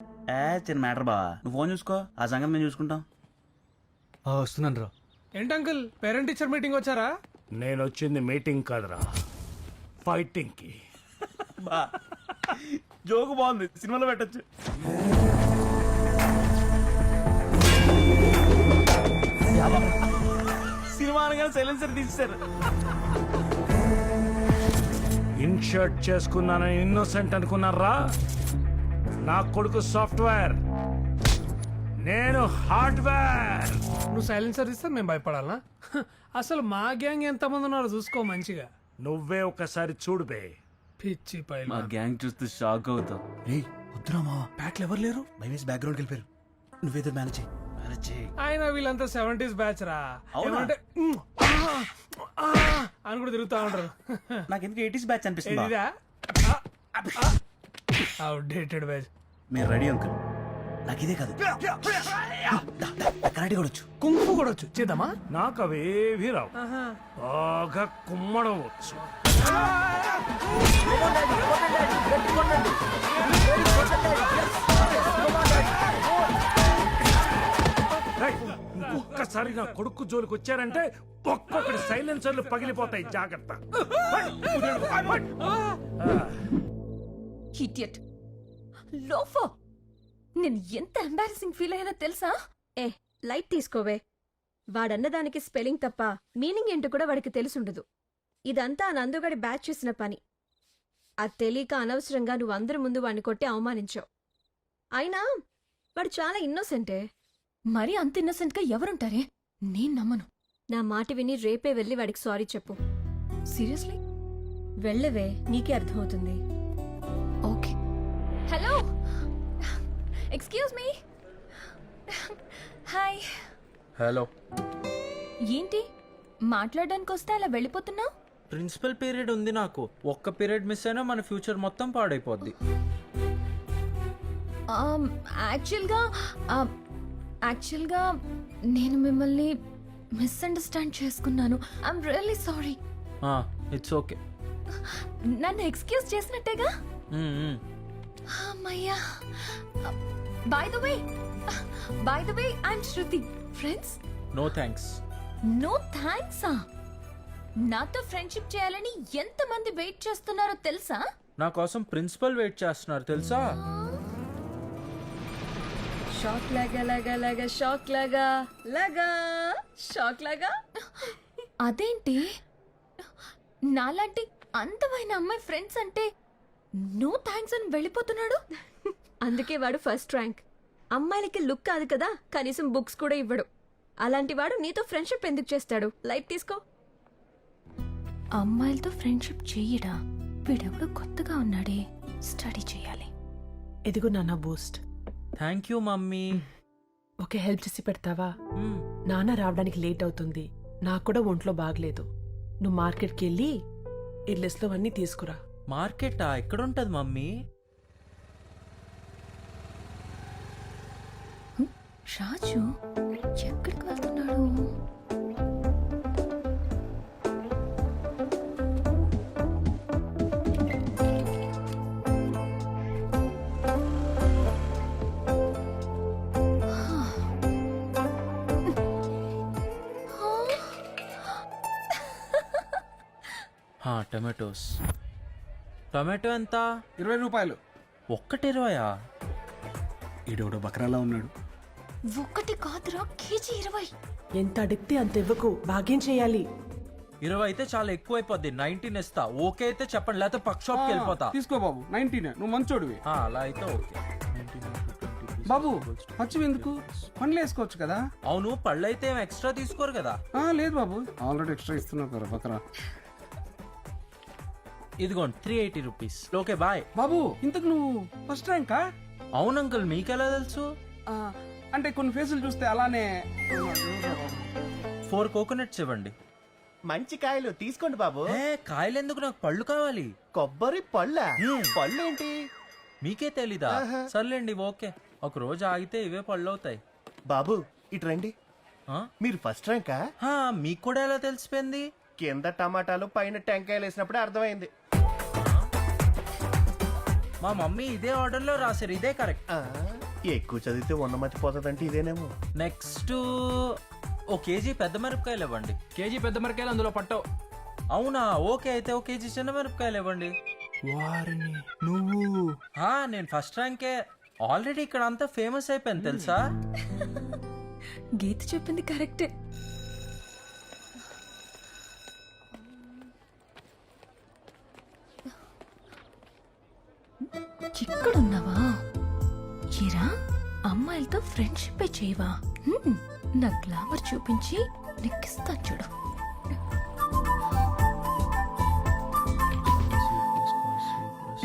చిన్న మ్యాటర్ బా, నువ్వు ఫోన్ చూసుకో, ఆ సంగతి మేము చూసుకుంటాం. వస్తున్నాను రా. ఏంటి అంకుల్ పేరెంట్ టీచర్ మీటింగ్ వచ్చారా? నేను వచ్చింది మీటింగ్ కాదురా, ఫైటింగ్ కి. బా జోకు బాగుంది, సినిమాలో పెట్టచ్చు. సినిమా అనగానే సైలెన్సర్ తీసేశారు. ఇన్షర్ట్ చేసుకున్నానని ఇన్నోసెంట్ అనుకున్నారా? నా కొడుకు సాఫ్ట్వేర్, నేను హార్డ్వేర్. నువ్వు సైలెన్సర్ ఇస్తే మేము భయపడాలనా? అసలు మా గ్యాంగ్ ఎంతమంది ఉన్నారో చూసుకో మంచిగా. నువ్వే ఒకసారి చూడు బే. పిచ్చి మా పైల గ్యాంగ్ చూస్తే షాక్ అవుతావు. రేయ్ వద్దురా మా బ్యాట్లు ఎవరు లేరు. భయమేసి బ్యాక్గ్రౌండ్కి వెళ్ళిపోయారు. నువ్వేదో మేనేజ్ చేయి. ఆయన వీళ్ళంతా 70s బ్యాచ్ రా. అవునా? ఏమంటే అని కూడా తిరుగుతా ఉంటారు. నాకు ఎందుకు 80s బ్యాచ్ అనిపిస్తుంది. ఇదిరా అవుట్డేటెడ్ బ్యాచ్. మీరు రెడీ అంకుల్? నాకు ఇదే కాదు, కరాటే కూడా వచ్చు. కుంఫు కూడా వచ్చు, చేద్దామా? నాకు అవేవి రావు, బాగా కుమ్మడవచ్చు. ఒక్కసారి నా కొడుకు జోలికి వచ్చారంటే ఒక్కొక్కటి సైలెన్సర్లు పగిలిపోతాయి, జాగ్రత్త. ఇడియట్ లోఫర్, నేను ఎంత ఎంబారసింగ్ ఫీల్ అయ్యానో తెలుసా? లైట్ తీసుకోవే. వాడన్నదానికి స్పెల్లింగ్ తప్ప మీనింగ్ ఏంటో కూడా వాడికి తెలుసుండదు. ఇదంతా నందుగడి బ్యాచ్ చేసిన పని. అది తెలియక అనవసరంగా నువ్వు అందరి ముందు వాడిని కొట్టి అవమానించావు. అయినా వాడు చాలా ఇన్నోసెంటే. మరి అంత ఇన్నోసెంట్ గా ఎవరుంటారే? నేను నమ్మను. నా మాట విని రేపే వెళ్ళి వాడికి సారీ చెప్పు. సీరియస్లీ? వెళ్ళవే, నీకే అర్థమవుతుంది. Okay. Hello, excuse me. Hi. Hello. ఏంటి మాట్లాడడానికి వస్తే అలా వెళ్ళిపోతున్నావు? ప్రిన్సిపల్ పీరియడ్ ఉంది నాకు. ఒక్క పీరియడ్ మిస్ అయినా మన ఫ్యూచర్ మొత్తం పాడైపోద్ది. యాక్చువల్గా నేను మిమ్మల్ని మిస్అండర్స్టాండ్ చేసుకున్నాను. I'm really sorry. It's okay. నన్ను ఎక్స్క్యూజ్ చేసినట్టేగా? అమ్మయ్యా. By the way I'm Shruti. Friends? No thanks. No థ్యాంక్సా? నాతో ఫ్రెండ్షిప్ చేయాలని ఎంతమంది వెయిట్ చేస్తున్నారో తెలుసా? నా కోసం ప్రిన్సిపల్ వెయిట్ చేస్తున్నారు తెలుసా? షాక్ లాగా లాగా లాగా షాక్ లాగా లాగా షాక్ లాగా. అదేంటి నాలాంటి అందమైన అమ్మాయి ఫ్రెండ్స్ అంటే నో థ్యాంక్స్ అని వెళ్ళిపోతున్నాడు? అందుకే వాడు ఫస్ట్ ర్యాంక్. అమ్మాయిలకి లుక్ కాదు కదా, కనీసం బుక్స్ కూడా ఇవ్వడు. అలాంటి వాడు నీతో ఫ్రెండ్షిప్ ఎందుకు చేస్తాడు? లైట్ తీసుకో. అమ్మాయిలతో ఫ్రెండ్షిప్ చెయ్యడా? వీడెవడు కొత్తగా ఉన్నాడే, స్టడీ చేయాలి. ఎదిగో నాన్న Boost. Thank you mummy. Okay, help చేసి పెడతావా? నాన్న రావడానికి లేట్ అవుతుంది, నాకు కూడా ఒంట్లో బాగలేదు. నువ్వు మార్కెట్కి వెళ్ళి ఈ లిస్ట్లో అన్నీ తీసుకురా. మార్కెటా? ఎక్కడుంటది మమ్మీ? రాజు ఎక్కడికి వెళ్తున్నాడు? టమాటోస్. టమాటో ఎంత? 20 రూపాయలు. ఒక్కటి 20? ఈడోడో బకరాలా ఉన్నాడు. ఒక్కటి కాదురా, కేజీ 20. ఎంత అడిగితే అంత ఇవ్వకు, భాగ్యం చేయాలి. 20 అయితే చాలా ఎక్కువైపోద్ది. 19 ఇస్తా. ఓకే అయితే చెప్పండి, లేకపోతే పక్క షాప్కి వెళ్ళిపోతా. తీసుకో బాబు, 19. నువ్వు మంచోడివి. అలా అయితే ఓకే. బాబు పచ్చివి ఎందుకు, పండ్లు వేసుకోవచ్చు కదా. అవును, పళ్ళు అయితే ఏం ఎక్స్ట్రా తీసుకోరు కదా? లేదు బాబు, ఆల్రెడీ ఎక్స్ట్రా ఇస్తున్నారు కదా బకరా. ఇదిగోండి 380 రూపీస్. Okay bye. బాబు ఇంతకు నువ్వు ఫస్ట్ ర్యాంకా? అవును అంకుల్, మీకెలా తెలుసు? అంటే కొన్ని ఫేసులు చూస్తే అలానే. 4 కోకోనట్స్ ఇవ్వండి. మంచి కాయలు తీసుకోండి బాబు. కాయలు ఎందుకు, నాకు పళ్ళు కావాలి. కొబ్బరి పళ్ళ? పళ్ళు ఏంటి మీకే తెలీదా? సర్లేండి ఓకే, ఒక రోజు ఆగితే ఇవే పళ్ళు అవుతాయి. బాబు ఇటు రండి. మీరు ఫస్ట్ ర్యాంకా? మీకు కూడా ఎలా తెలిసిపోయింది? కింద టమాటాలు పైన టెంకాయలు వేసినప్పుడే అర్థమైంది. మా మమ్మీ ఇదే ఆర్డర్ లో రాశారు, ఇదే కరెక్ట్. ఎక్కువ చదివితే ఉన్న మర్చిపోతుందంటే ఇదేనేమో. నెక్స్ట్ ఓ కేజీ పెద్ద మిరపకాయలు ఇవ్వండి. కేజీ పెద్ద మిరకాయలు అందులో పట్టవు. అవునా, ఓకే అయితే ఓ కేజీ చిన్న మిరపకాయలు ఇవ్వండి. వారిని నువ్వు నేను ఫస్ట్ ర్యాంకే. ఆల్రెడీ ఇక్కడ అంతా ఫేమస్ అయిపోయింది తెలుసా. గీత చెప్పింది కరెక్టే. ఇక్కడున్నావా? ఇరా అమ్మాయిలతో ఫ్రెండ్షిప్ చేయవా? నా గ్లామర్ చూపించి నెక్కిస్తా చూడు.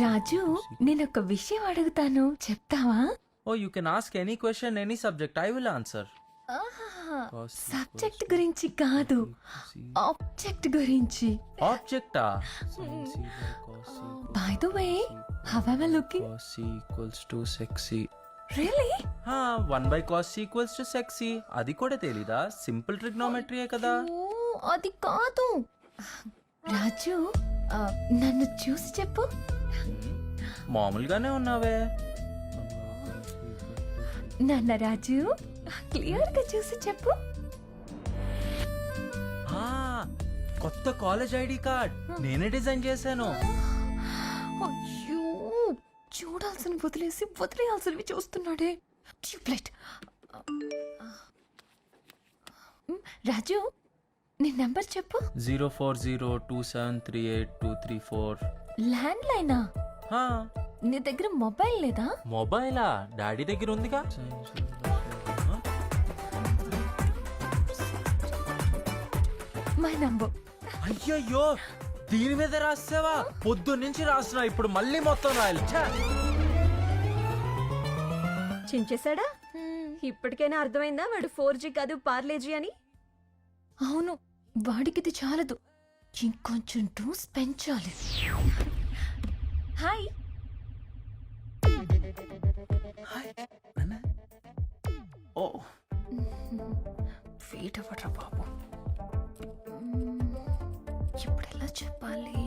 రాజు, నేను ఒక విషయం అడుగుతాను, చెప్తావా? Oh you can ask any question, any subject, I will answer. Subject గురించి కాదు, ఆబ్జెక్ట్ గురించి. ఆబ్జెక్టా? By the way, how am I looking? cos equals to sexy. Really? 1/cos equals to sexy. అది కూడా తెలీదా? సింపుల్ ట్రిగ్నోమెట్రీయే కదా. ఓ, అది కాదు. రాజు, నన్ను చూసి చెప్పు. మామూలుగానే ఉన్నావే. నాన్న రాజు, క్లియర్ గా చూసి చెప్పు. కొత్త కాలేజ్ ఐడి కార్డ్ నేనే డిజైన్ చేశాను. అయ్యో, చూడాల్సిన వదిలేసి వదిలేయాల్సినవి చూస్తున్నాడే. ట్యూబ్లైట్. రాజు, నీ నెంబర్ చెప్పు. 0402738234. ల్యాండ్ లైనా? నీ దగ్గర మొబైల్ లేదా? మొబైలా? డాడీ దగ్గర ఉందిగా. My number. అయ్యయ్యో, దీని మీద రాసావా? పొద్దున్న నుంచి రాస్తున్నా, ఇప్పుడు మళ్ళీ మొత్తం రాయాలి. ఛే! చించేశాడా? ఇప్పటికైనా అర్థమైందా వాడు 4G కాదు పార్లేజీ అని? అవును, వాడికి ఇది చాలదు, ఇంకొంచెం డోస్ పెంచాలి. హాయ్. ఓ వెయిట్ అవ్వట్రా బాబు. ఇప్పుడు ఎలా చెప్పాలి?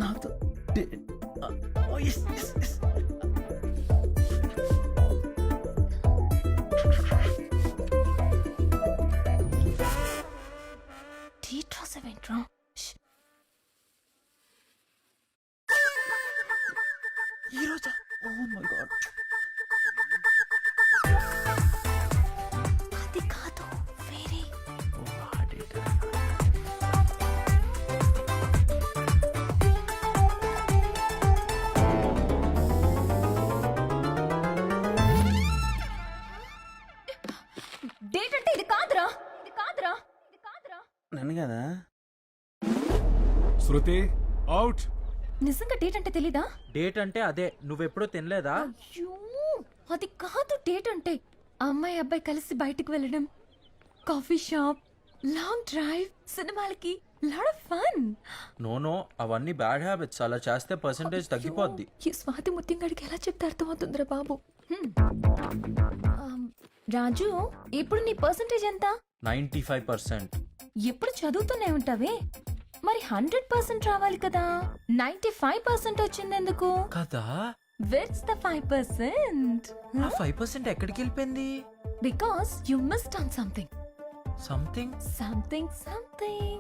నాకు డేట్ రాసావేంట్రా? ఈరోజా? Oh my god. అది కాదు, వేరే. డేట్ అంటే ఇది కాదురా, ఇది కాదురా, ఇది కాదురా. నన్ను కదా. శృతి అవుట్. నిజంగా డేట్ అంటే తెలీదా? డేట్ అంటే అదే, నువ్వెప్పుడూ తినలేదా? అయ్యో, అది కాదు డేట్ అంటే. అమ్మాయి అబ్బాయి కలిసి బయటికి వెళ్ళడం, కాఫీ షాప్, లాంగ్ డ్రైవ్, సినిమాలకి, లాట్ ఆఫ్ ఫన్. నో అవన్నీ బ్యాడ్ హ్యాబిట్స్. అలా చేస్తే పర్సంటేజ్ తగ్గిపోద్ది. ఈ స్వాతి ముత్యంగాడికి ఎలా చెప్తే అర్థమవుతుందిరా బాబు. రాజు, ఇప్పుడు నీ పర్సంటేజ్ ఎంత? 95%. ఎప్పుడు చదువుతూనే ఉంటావే, మరి 100% రావాలి కదా. 95% వచ్చిందెందుకు? కదా, Where's the 5%? ఆ 5% ఎక్కడికి వెళ్ళిపోయింది? Because you missed on something. Something. Something.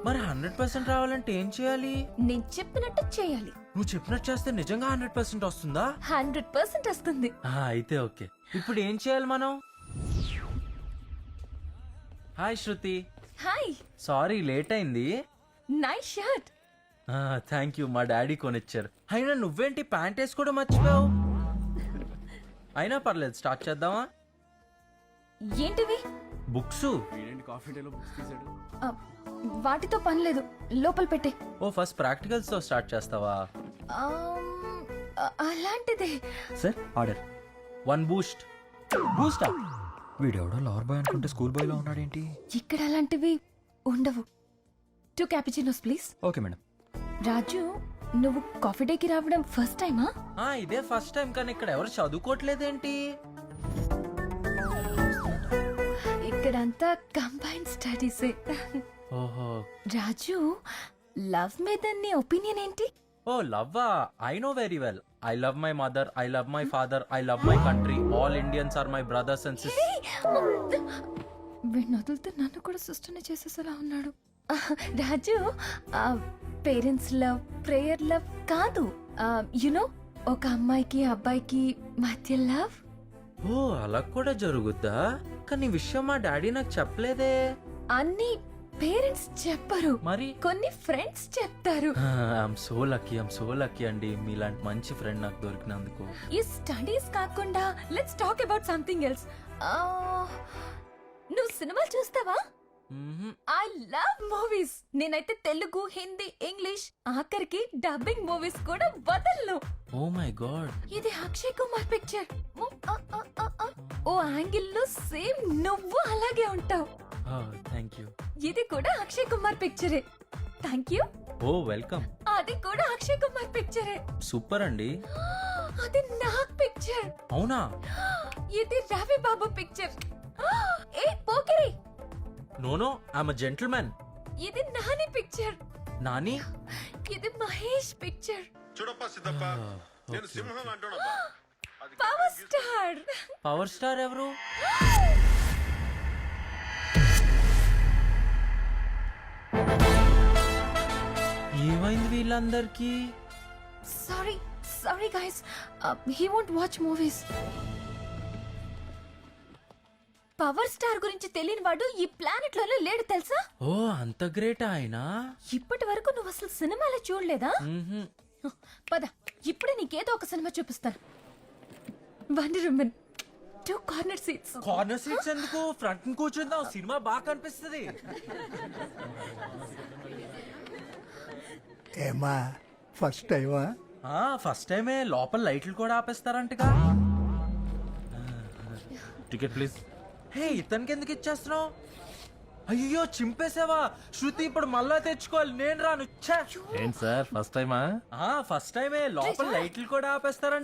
మరి 100% రావాలంటే ఏం చేయాలి? నేను చెప్పినట్టు చేయాలి. నువ్వు చెప్పినట్టు చేస్తే నిజంగా 100% వస్తుందా? 100% వస్తుంది. అయితే ఓకే. ఇప్పుడు ఏం చేయాలి మనం? హాయ్ శృతి. హాయ్. సారీ లేట్ అయింది. Nice shirt. థ్యాంక్ యూ, మా డాడీ కొనిచ్చారు. అయినా నువ్వేంటి ప్యాంట్ వేసుకోవడం మర్చిపోయావు? అయినా పర్లేదు, స్టార్ట్ చేద్దామా? ఏంటివి? బుక్స్. కాఫీ డేలో బుక్స్ తీసాడు. వాటితో పని లేదు, లోపల పెట్టే. ఓ ఫస్ట్ ప్రాక్టికల్స్ తో స్టార్ట్ చేస్తావా? అలాంటిదే. Sir order. 1 బూస్ట్. బూస్టా? వీడెవడో లవర్ బాయ్ అనుకుంటే స్కూల్ బాయ్ లో ఉన్నాడేంటి? ఇక్కడ అలాంటివి ఉండవు. 2 cappuccinos please. Okay madam. Raju, నువ్వు కాఫీ డేకి రావడం ఫస్ట్ టైమా? ఇదే ఫస్ట్ టైం, కానీ ఇక్కడ ఎవరు చదువుకోవట్లేదేంటి? ఇక్కడంతా కంబైన్డ్ స్టడీసే. ఓహో. రాజు, లవ్ మీద నీ ఒపీనియన్ ఏంటి? ఓ లవ్వా, I know very well. I love my mother, I love my father, I love my country. All Indians are my brothers and sisters. వీడిని వదిలితే నన్ను కూడా సిస్టర్ని చేసేసేలా ఉన్నాడు. Raju, parents love, prayer love కాదు. యునో, ఒక అమ్మాయికి అబ్బాయికి మధ్య లవ్. ఓ అలా కూడా జరుగుద్దా? కానీ ఈ విషయం మా డాడీ నాకు చెప్పలేదే. అన్ని పేరెంట్స్ చెప్పరు, మరి కొన్ని ఫ్రెండ్స్ చెప్తారు. ఐఎమ్ సో లక్కీ అండి, మీలాంటి మంచి ఫ్రెండ్ నాకు దొరికినందుకు. ఈ స్టడీస్ కాకుండా let's talk about something else. నువ్వు సినిమాలు చూస్తావా? I love movies. నేనైతే తెలుగు, హిందీ, ఇంగ్లీష్, ఆఖరికి డబ్బింగ్ మూవీస్ కూడా వదలను. Oh my god. ఇది Akshay Kumar picture. Oh angle లో సేమ్ నువ్వు అలాగే ఉంటావు. Thank you. ఇది కూడా అక్షయ్ కుమార్ పిక్చరే. Thank you. Oh welcome. అది కూడా అక్షయ్ కుమార్ పిక్చరే. సూపర్ అండి. అది నా పిక్చర్. అవునా? ఇది రవి బాబు పిక్చర్. ఏ Pokiri. No I'm a gentleman. ఇది నాని పిక్చర్. నాని? ఇది మహేష్ పిక్చర్. చూడప్ప సిద్ధప్ప, నేను సింహం అంటున్నా. Power star. పవర్ స్టార్ ఎవరు? ఏమైంది వీళ్ళందరికీ? Sorry guys, he won't watch movies. Power star గురించి తెలియని వాడు ఈ ప్లానెట్ లోనే లేడు తెలుసా? ఓ అంత గ్రేట్ ఆయన. ఇప్పటి వరకు నువ్వు అసలు సినిమాలో చూడలేదా? పద, ఇప్పుడే నీకేదో ఒక సినిమా చూపిస్తాను. Wonder women. 2 corner seats. Corner seats ఎందుకు? ఫ్రంట్ కూర్చుందాం, సినిమా బాగా కనిపిస్తుంది. ఏమా ఫస్ట్ టైమా? ఫస్ట్ టైమే. లోపల లైట్లు కూడా ఆపేస్తారంటగా. Ticket please. హే, ఇతనికి ఎందుకు ఇచ్చేస్తున్నావు? అయ్యో చింపేసావా? శృతి ఇప్పుడు మళ్ళా తెచ్చుకోవాలి, నేను రాను. ఏంటి సార్ ఫస్ట్ టైమా? ఫస్ట్ టైమే. లోపల లైట్లు కూడా ఆపేస్తారంట.